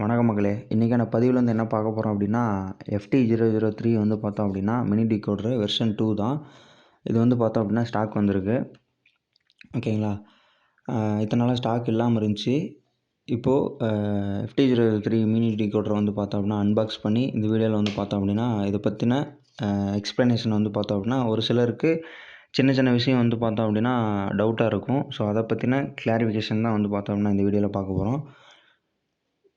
வணக்கம் மக்களே, இன்றைக்கான பதிவில் வந்து என்ன பார்க்க போகிறோம் அப்படின்னா FT003 வந்து பார்த்தோம் அப்படின்னா மினி டிகோடரு வெர்ஷன் 2 தான். இது வந்து பார்த்தோம் அப்படின்னா ஸ்டாக் வந்திருக்கு. ஓகேங்களா. இத்தனை நாளாக ஸ்டாக் இல்லாமல் இருந்துச்சு. இப்போது FT003 மினி டிகோடரை வந்து பார்த்தோம் அப்படின்னா அன்பாக்ஸ் பண்ணி இந்த வீடியோவில் வந்து பார்த்தோம் அப்படின்னா இதை பற்றின எக்ஸ்ப்ளனேஷன் வந்து பார்த்தோம் அப்படின்னா ஒரு சிலருக்கு சின்ன சின்ன விஷயம் வந்து பார்த்தோம் அப்படின்னா டவுட்டாக இருக்கும். ஸோ அதை பற்றின கிளாரிஃபிகேஷன் தான் வந்து பார்த்தோம் அப்படின்னா இந்த வீடியோவில் பார்க்க போகிறோம்.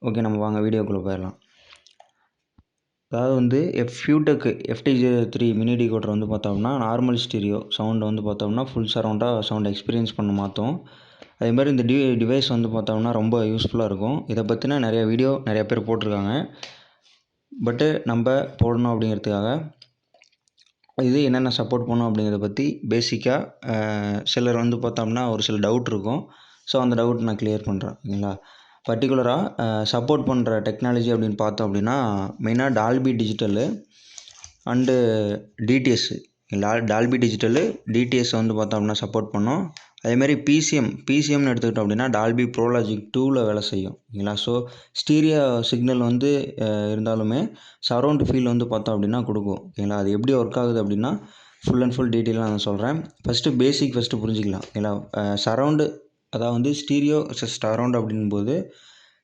ஓகே, நம்ம வாங்க வீடியோக்குள்ளே போயிடலாம். அதாவது வந்து ஃபியூடெக் FT003 மினி டிகோடர் வந்து பார்த்தோம்னா நார்மல் ஸ்டீரியோ சவுண்டை வந்து பார்த்தோம்னா ஃபுல் சரௌண்டாக சவுண்ட் எக்ஸ்பீரியன்ஸ் பண்ண மாற்றோம். அதேமாதிரி இந்த டிவைஸ் வந்து பார்த்தோம்னா ரொம்ப யூஸ்ஃபுல்லாக இருக்கும். இதை பற்றின நிறைய வீடியோ நிறைய பேர் போட்டிருக்காங்க. பட்டு நம்ம போடணும் அப்படிங்கிறதுக்காக இது என்னென்ன சப்போர்ட் பண்ணணும் அப்படிங்கிறத பற்றி பேசிக்காக சிலர் வந்து பார்த்தோம்னா ஒரு சில டவுட் இருக்கும். ஸோ அந்த டவுட் நான் கிளியர் பண்ணுறேன். ஓகேங்களா. பர்டிகுலராக சப்போர்ட் பண்ணுற டெக்னாலஜி அப்படின்னு பார்த்தோம் அப்படின்னா மெயினாக Dolby digital and DTS. Dolby digital DTS வந்து பார்த்தோம் அப்படின்னா சப்போர்ட் பண்ணோம். அதேமாதிரி பிசிஎம்னு எடுத்துக்கிட்டோம் அப்படின்னா டால்பி ப்ரோலாஜிக் 2ல் வேலை செய்யும். ஓகேங்களா. ஸோ ஸ்டீரியோ சிக்னல் வந்து இருந்தாலுமே சரௌண்ட் ஃபீல் வந்து பார்த்தோம் அப்படின்னா கொடுக்கும். ஓகேங்களா. அது எப்படி ஒர்க் ஆகுது அப்படின்னா ஃபுல் அண்ட் ஃபுல் டீட்டெயிலாக நான் சொல்கிறேன். ஃபஸ்ட்டு புரிஞ்சிக்கலாம். ஓகேங்களா. சரௌண்டு அதாவது வந்து ஸ்டீரியோ சரௌண்ட் அப்படின்போது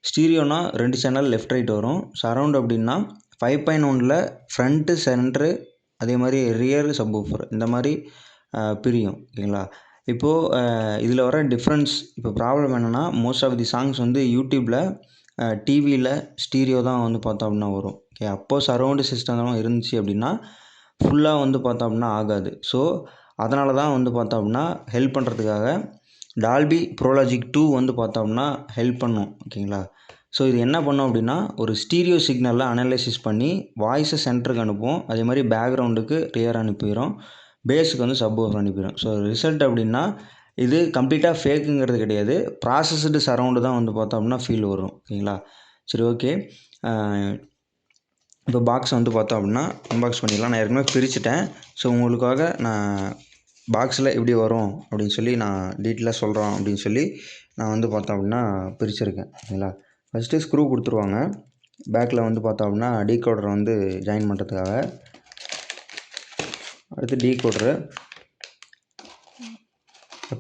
ஸ்டீரியோனா 2 சேனல் லெஃப்ட் ரைட் வரும். சரௌண்ட் அப்படின்னா 5.1ல் ஃப்ரண்ட்டு சென்ட்ரு அதே மாதிரி ரியர் சப்வூஃபர் இந்த மாதிரி பிரியும். ஓகேங்களா. இப்போது இதில் வர டிஃப்ரென்ஸ் இப்போ ப்ராப்ளம் என்னென்னா மோஸ்ட் ஆஃப் தி சாங்ஸ் வந்து யூடியூப்பில் டிவியில் ஸ்டீரியோ தான் வந்து பார்த்தோம் அப்படின்னா வரும். ஓகே, அப்போது சரௌண்டு சிஸ்டம் இருந்துச்சு அப்படின்னா ஃபுல்லாக வந்து பார்த்தோம் அப்படின்னா ஆகாது. ஸோ அதனால தான் வந்து பார்த்தோம் அப்படின்னா ஹெல்ப் பண்ணுறதுக்காக டால்பி ப்ரோலாஜிக் 2 வந்து பார்த்தோம்னா ஹெல்ப் பண்ணும். ஓகேங்களா. ஸோ இது என்ன பண்ணும் அப்படின்னா ஒரு ஸ்டீரியோ சிக்னலில் அனலைசிஸ் பண்ணி வாய்ஸை சென்டருக்கு அனுப்பும். அதே மாதிரி பேக்ரவுண்டுக்கு ரியர் அனுப்பிடும், பேஸுக்கு வந்து சப்வூஃபர் அனுப்பிடும். ஸோ ரிசல்ட் அப்படின்னா இது கம்ப்ளீட்டாக ஃபேக்குங்கிறது கிடையாது. ப்ராசஸ்டு சரௌண்டு தான் வந்து பார்த்தோம் அப்படின்னா ஃபீல் வரும். ஓகேங்களா. சரி, ஓகே. இப்போ பாக்ஸ் வந்து பார்த்தோம் அப்படின்னா அன்பாக்ஸ் பண்ணிடலாம். நான் ஏற்கனவே பிரிச்சுட்டேன். ஸோ உங்களுக்காக நான் பாக்ஸில் எப்படி வரும் அப்படின்னு சொல்லி நான் டீட்டெயிலாக சொல்கிறோம் அப்படின்னு சொல்லி நான் வந்து பார்த்தோம் அப்படின்னா பிரிச்சுருக்கேன். ஓகேங்களா. ஃபஸ்ட்டு ஸ்க்ரூ கொடுத்துருவாங்க. பேக்கில் வந்து பார்த்தோம் அப்படின்னா டீகோடரை வந்து ஜாயின் பண்ணுறதுக்காக. அடுத்து டீகோடரு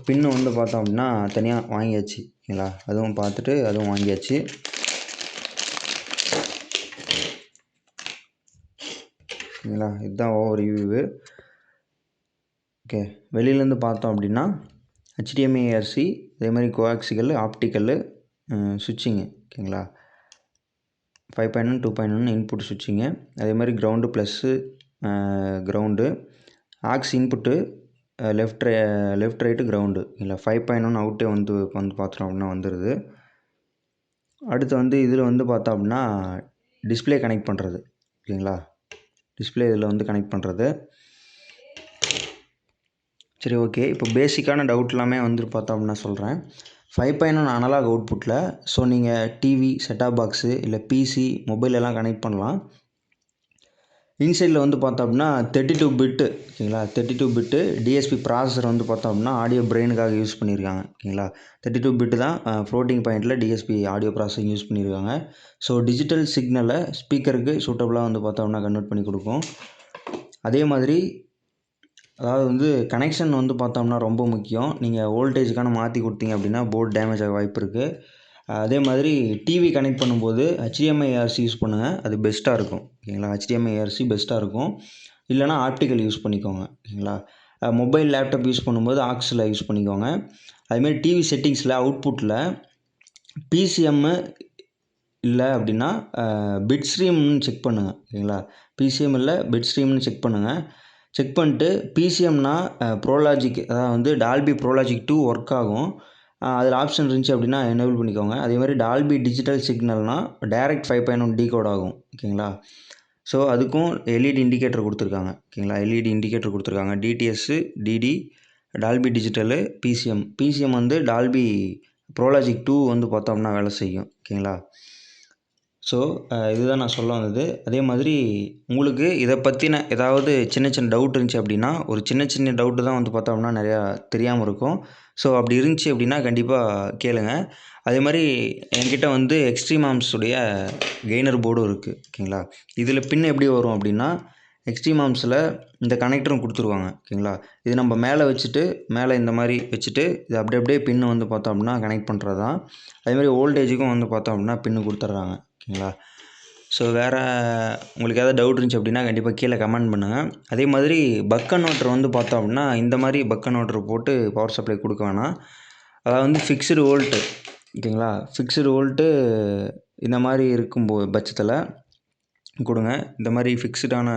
பின்னு வந்து பார்த்தோம் அப்படின்னா தனியாக வாங்கியாச்சு. ஓகேங்களா. அதுவும் பார்த்துட்டு அதுவும் வாங்கியாச்சு. ஓகேங்களா. இதுதான் ஓவர் வியூவு. ஓகே, வெளியிலேருந்து பார்த்தோம் அப்படின்னா HDMI RC அதே மாதிரி கோஆக்சிகல் ஆப்டிக்கல் சுவிட்சிங்கு. ஓகேங்களா. 5.1 2.1 இன்புட் சுவிட்சிங்கு. அதே மாதிரி ground plus ground aux input left right ground. இல்லை 5.1 அவுட்டே வந்து பார்த்தோம் அப்படின்னா வந்துடுது. அடுத்து வந்து இதில் வந்து பார்த்தோம் அப்படின்னா டிஸ்பிளே கனெக்ட் பண்ணுறது. ஓகேங்களா. டிஸ்பிளே இதில் வந்து கனெக்ட் பண்ணுறது. சரி, ஓகே. இப்போ பேசிக்கான டவுட் எல்லாமே வந்து பார்த்தோம் அப்படின்னா சொல்கிறேன். 5.1 அனலாக் அவுட்புட்டில் ஸோ நீங்கள் டிவி செட்டாப் பாக்ஸு இல்லை பிசி மொபைல் எல்லாம் கனெக்ட் பண்ணலாம். இன்சைடில் வந்து பார்த்தோம் அப்படின்னா 32 பிட்டு. ஓகேங்களா. 32 பிட்டு டிஎஸ்பி ப்ராசஸர் வந்து பார்த்தோம் அப்படின்னா ஆடியோ பிரெயினுக்காக யூஸ் பண்ணியிருக்காங்க. ஓகேங்களா. 32 பிட்டு தான் ஃப்ளோட்டிங் பாயிண்டில் டிஎஸ்பி ஆடியோ ப்ராசஸிங் யூஸ் பண்ணியிருக்காங்க. ஸோ டிஜிட்டல் சிக்னலை ஸ்பீக்கருக்கு சூட்டபுளாக வந்து பார்த்தோம் அப்படின்னா கன்வெர்ட் பண்ணி கொடுக்கும். அதே மாதிரி அதாவது வந்து கனெக்ஷன் வந்து பார்த்தோம்னா ரொம்ப முக்கியம். நீங்கள் வோல்டேஜுக்கான மாற்றி கொடுத்தீங்க அப்படின்னா போர்டு டேமேஜ் ஆக வாய்ப்பு இருக்குது. அதே மாதிரி டிவி கனெக்ட் பண்ணும்போது HDMI RC யூஸ் பண்ணுங்கள். அது பெஸ்ட்டாக இருக்கும். ஓகேங்களா. HDMI RC பெஸ்ட்டாக இருக்கும். இல்லைனா ஆப்டிக்கல் யூஸ் பண்ணிக்கோங்க. ஓகேங்களா. மொபைல் லேப்டாப் யூஸ் பண்ணும்போது ஆக்ஸில் யூஸ் பண்ணிக்கோங்க. அதுமாதிரி டிவி செட்டிங்ஸில் அவுட்புட்டில் பிசிஎம்மு இல்லை அப்படின்னா பிட் ஸ்ட்ரீம்னு செக் பண்ணுங்கள். ஓகேங்களா. பிசிஎம் இல்லை பிட் ஸ்ட்ரீம்னு செக் பண்ணுங்கள். செக் பண்ணிட்டு பிசிஎம்னா ப்ரோலாஜிக் அதாவது வந்து டால்பி ப்ரோலாஜிக் 2 ஒர்க் ஆகும். அதில் ஆப்ஷன் இருந்துச்சு அப்படின்னா எனேபிள் பண்ணிக்கோங்க. அதே மாதிரி டால்பி டிஜிட்டல் சிக்னல்னால் டைரக்ட் 5.1 டீகோட் ஆகும். ஓகேங்களா. ஸோ அதுக்கும் எல்இடி இண்டிகேட்டர் கொடுத்துருக்காங்க. ஓகேங்களா. எல்இடி இண்டிகேட்டர் கொடுத்துருக்காங்க. DTS DD Dolby digital PCM வந்து டால்பி ப்ரோலாஜிக் 2 வந்து பார்த்தோம்னா வேலை செய்யும். ஓகேங்களா. ஸோ இதுதான் நான் சொல்ல வந்தது. அதே மாதிரி உங்களுக்கு இதை பற்றின ஏதாவது சின்ன சின்ன டவுட் இருந்துச்சு அப்படின்னா ஒரு சின்ன டவுட்டு தான் வந்து பார்த்தோம்னா நிறையா தெரியாமல் இருக்கும். ஸோ அப்படி இருந்துச்சு அப்படின்னா கண்டிப்பாக கேளுங்க. அதே மாதிரி என்கிட்ட வந்து எக்ஸ்ட்ரீம் ஆர்ம்ஸுடைய கெய்னர் போர்டும் இருக்குது. ஓகேங்களா. இதில் பின் எப்படி வரும் அப்படின்னா, எக்ஸ்ட்ரீம் ஆர்ம்ஸில் இந்த கனெக்டரும் கொடுத்துருவாங்க. ஓகேங்களா. இது நம்ம மேலே வச்சுட்டு மேலே இந்த மாதிரி வச்சுட்டு இது அப்படியே பின்னு வந்து பார்த்தோம் அப்படின்னா கனெக்ட் பண்ணுறது தான். அதேமாதிரி ஓல்டேஜுக்கும் வந்து பார்த்தோம் அப்படின்னா பின்னு கொடுத்துட்றாங்க. ஓகேங்களா. ஸோ வேறு உங்களுக்கு ஏதாவது டவுட் இருந்துச்சு அப்படின்னா கண்டிப்பாக கீழே கமெண்ட் பண்ணுங்கள். அதே மாதிரி பக் கன்வெர்ட்டர் வந்து பார்த்தோம் அப்படின்னா இந்த மாதிரி பக் கன்வெர்ட்டர் போட்டு பவர் சப்ளை கொடுக்க வேணாம். அதாவது வந்து ஃபிக்ஸ்டு வோல்ட்டு. ஓகேங்களா. ஃபிக்ஸ்டு வோல்ட்டு இந்த மாதிரி பட்சத்தில் கொடுங்க. இந்த மாதிரி ஃபிக்ஸ்டான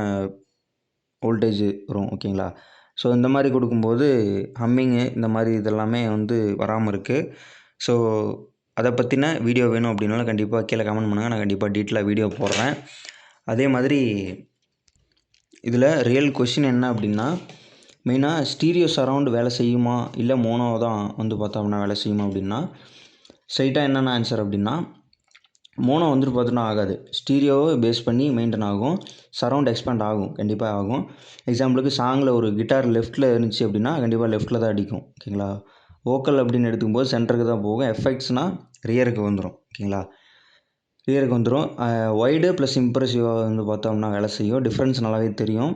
வோல்டேஜ் வரும். ஓகேங்களா. ஸோ இந்த மாதிரி கொடுக்கும்போது ஹம்மிங்கு இந்த மாதிரி இதெல்லாமே வந்து வராமல் இருக்குது. ஸோ அதை பற்றின வீடியோ வேணும் அப்படின்னாலும் கண்டிப்பாக கீழே கமெண்ட் பண்ணுங்கள். நான் கண்டிப்பாக டீட்டெயிலாக வீடியோ போடுறேன். அதே மாதிரி இதில் ரியல் கொஷின் என்ன அப்படின்னா, மெயினாக ஸ்டீரியோ சரவுண்ட் வேலை செய்யுமா இல்லை மோனோ தான் வந்து பார்த்தோம்னா வேலை செய்யுமா அப்படின்னா, ஸ்ட்ரைட்டாக என்னென்ன ஆன்சர் அப்படின்னா, மோனோ வந்துட்டு பார்த்தோன்னா ஆகாது. ஸ்டீரியோவை பேஸ் பண்ணி மெயின்டைன் ஆகும். சரவுண்ட் எக்ஸ்பேண்ட் ஆகும், கண்டிப்பாக ஆகும். எக்ஸாம்பிளுக்கு சாங்கில் ஒரு கிட்டார் லெஃப்ட்டில் இருந்துச்சு அப்படின்னா கண்டிப்பாக லெஃப்ட்டில் தான் அடிக்கும். ஓகேங்களா. வோக்கல் அப்படின்னு எடுக்கும்போது சென்டருக்கு தான் போகும். எஃபெக்ட்ஸ்னால் ரியருக்கு வந்துடும். ஓகேங்களா. ரியருக்கு வந்துடும். ஒய்டு ப்ளஸ் இம்ப்ரெசிவாக வந்து பார்த்தோம்னா வேலை செய்யும். டிஃப்ரென்ஸ் நல்லாவே தெரியும்.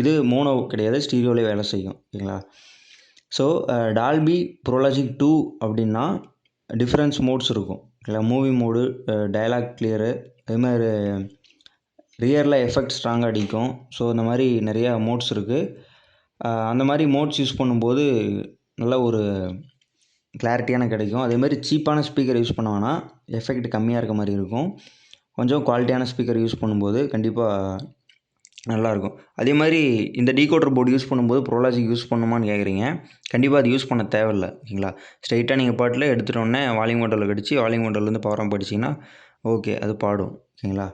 இது மோனோ கிடையாது, ஸ்டீரியோவிலே வேலை செய்யும். ஓகேங்களா. ஸோ டால்பி ப்ரோலாஜிக் 2 அப்படின்னா டிஃப்ரென்ஸ் மோட்ஸ் இருக்கும். ஓகேங்களா. மூவி மோடு, டயலாக் கிளியரு, அதேமாதிரி ரியரில் எஃபெக்ட் ஸ்ட்ராங்காக அடிக்கும். ஸோ இந்த மாதிரி நிறையா மோட்ஸ் இருக்குது. அந்த மாதிரி மோட்ஸ் யூஸ் பண்ணும்போது நல்ல ஒரு கிளாரிட்டியான கிடைக்கும். அதேமாதிரி சீப்பான ஸ்பீக்கர் யூஸ் பண்ண வேணாம். எஃபெக்ட் கம்மியாக இருக்க மாதிரி இருக்கும். கொஞ்சம் குவாலிட்டியான ஸ்பீக்கர் யூஸ் பண்ணும்போது கண்டிப்பாக நல்லாயிருக்கும். அதே மாதிரி இந்த டீகோடர் போர்டு யூஸ் பண்ணும்போது ப்ரோலாஜிக் யூஸ் பண்ணுமான்னு கேட்குறீங்க. கண்டிப்பாக அது யூஸ் பண்ண தேவையில்லை. ஓகேங்களா. ஸ்ட்ரைட்டாக நீங்கள் பாட்டில் எடுத்துகிட்டோன்னே வால்யூம் கண்ட்ரோலில் கடிச்சு வால்யூம் கண்ட்ரோல்லேருந்து பவர் ஆன் படிச்சிங்கன்னா ஓகே அது பாடும். ஓகேங்களா.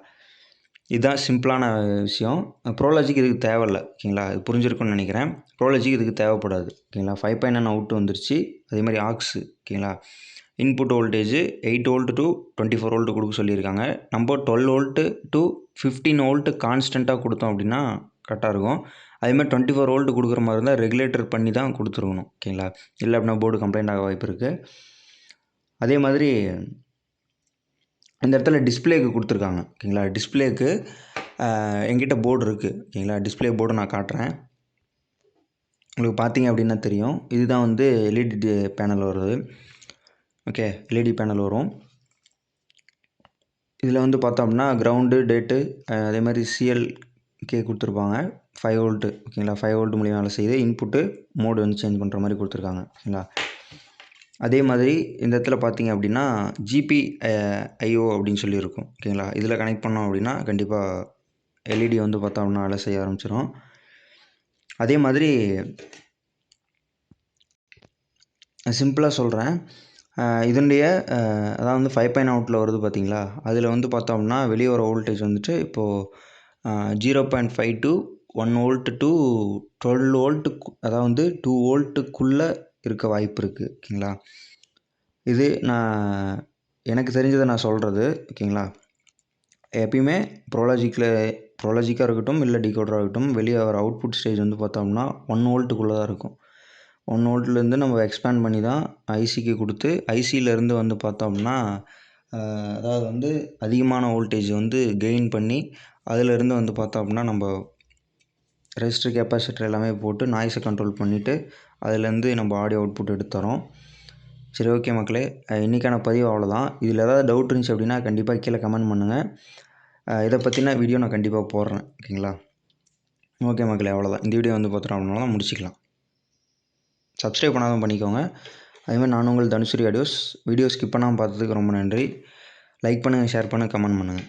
இதுதான் சிம்பிளான விஷயம். ப்ரோலாஜிக் இதுக்கு தேவையில்லை. ஓகேங்களா. இது புரிஞ்சிருக்குன்னு நினைக்கிறேன். ப்ரோலாஜிக் இதுக்கு தேவைப்படாது. ஓகேங்களா. 5.9 அவுட் வந்துருச்சு. அதேமாதிரி ஆக்ஸு. ஓகேங்களா. Input voltage 8 volt to 24 volt கொடுக்க சொல்லியிருக்காங்க. நம்ம 12 வோல்ட்டு டு 15 வோல்ட்டு கான்ஸ்டண்ட்டாக கொடுத்தோம் அப்படின்னா கரெக்டாக இருக்கும். அதேமாதிரி 24 வோல்ட் கொடுக்குற மாதிரி இருந்தால் ரெகுலேட்டர் பண்ணி தான் கொடுத்துருக்கணும். ஓகேங்களா. இல்லை அப்படின்னா போர்டு கம்ப்ளைண்ட் ஆக வாய்ப்பு இருக்குது. அதே மாதிரி இந்த இடத்துல டிஸ்பிளேக்கு கொடுத்துருக்காங்க. ஓகேங்களா. டிஸ்பிளேக்கு என்கிட்ட போர்டு இருக்குது. ஓகேங்களா. டிஸ்பிளே போர்டு நான் காட்டுறேன். உங்களுக்கு பார்த்தீங்க அப்படின்னா தெரியும். இதுதான் வந்து எல்இடி பேனல் வருது. ஓகே. எல்இடி பேனல் வரும். இதில் வந்து பார்த்தோம் அப்படின்னா கிரவுண்டு டேட்டு அதே மாதிரி சிஎல்கே கொடுத்துருப்பாங்க. 5 வோல்ட்டு. ஓகேங்களா. 5 வோல்ட் மூலியமாக வேலை செய்யுது. இன்புட்டு மோடு வந்து சேஞ்ச் பண்ணுற மாதிரி கொடுத்துருக்காங்க. ஓகேங்களா. அதே மாதிரி இந்த இடத்துல பார்த்தீங்க அப்படின்னா GPIO அப்படின்னு சொல்லியிருக்கும். ஓகேங்களா. இதில் கனெக்ட் பண்ணோம் அப்படின்னா கண்டிப்பாக எல்இடி வந்து பார்த்தோம் அப்படின்னா வேலை செய்ய ஆரம்பிச்சிடும். அதே மாதிரி சிம்பிளாக சொல்கிறேன். இதனுடைய அதாவது வந்து 5.9 அவுட்டில் வருது பார்த்தீங்களா. அதில் வந்து பார்த்தோம் அப்படின்னா வெளியே வர வோல்டேஜ் வந்துட்டு இப்போது 0.5 டு 1 வோல்ட் டு 12 வோல்ட்டு அதாவது வந்து 2 வோல்ட்டுக்குள்ளே இருக்க வாய்ப்பு இருக்குது. ஓகேங்களா. இது நான் எனக்கு தெரிஞ்சதை நான் சொல்கிறது. ஓகேங்களா. எப்பயுமே ப்ரோலாஜிக்காக இருக்கட்டும் இல்லை டிகோடராக இருக்கட்டும் வெளியே வர அவுட்புட் ஸ்டேஜ் வந்து பார்த்தோம்னா 1 வோல்ட்டுக்குள்ளே தான் இருக்கும். 1 வோல்ட்லேருந்து நம்ம எக்ஸ்பேண்ட் பண்ணி தான் ஐசிக்கு கொடுத்து ஐசியிலேருந்து வந்து பார்த்தோம்னா அதாவது வந்து அதிகமான வோல்டேஜ் வந்து கெயின் பண்ணி அதிலேருந்து வந்து பார்த்தோம் அப்படின்னா நம்ம ரெசிஸ்டர் கெப்பாசிட்டர் எல்லாமே போட்டு நாய்ஸை கண்ட்ரோல் பண்ணிவிட்டு அதுலேருந்து நம்ம ஆடியோ அவுட்புட் எடுத்துறோம். சரி ஓகே மக்களே, இன்றைக்கான பதிவு அவ்வளோதான். இதில் ஏதாவது டவுட் இருந்துச்சு அப்படின்னா கண்டிப்பாக கீழே கமெண்ட் பண்ணுங்கள். இதை பற்றின வீடியோ நான் கண்டிப்பாக போடுறேன். ஓகேங்களா. ஓகே மக்களே, அவ்வளோதான். இந்த வீடியோ வந்து பார்த்தோம் அப்படின்னா முடிச்சிக்கலாம். சப்ஸ்கிரைப் பண்ணாதான் பண்ணிக்கோங்க. அதேமாதிரி நான் உங்கள் தனுஸ்ரீ ஆடியோஸ். வீடியோ ஸ்கிப் பண்ணாமல் பார்த்ததுக்கு ரொம்ப நன்றி. லைக் பண்ணுங்கள், ஷேர் பண்ணுங்கள், கமெண்ட் பண்ணுங்கள்.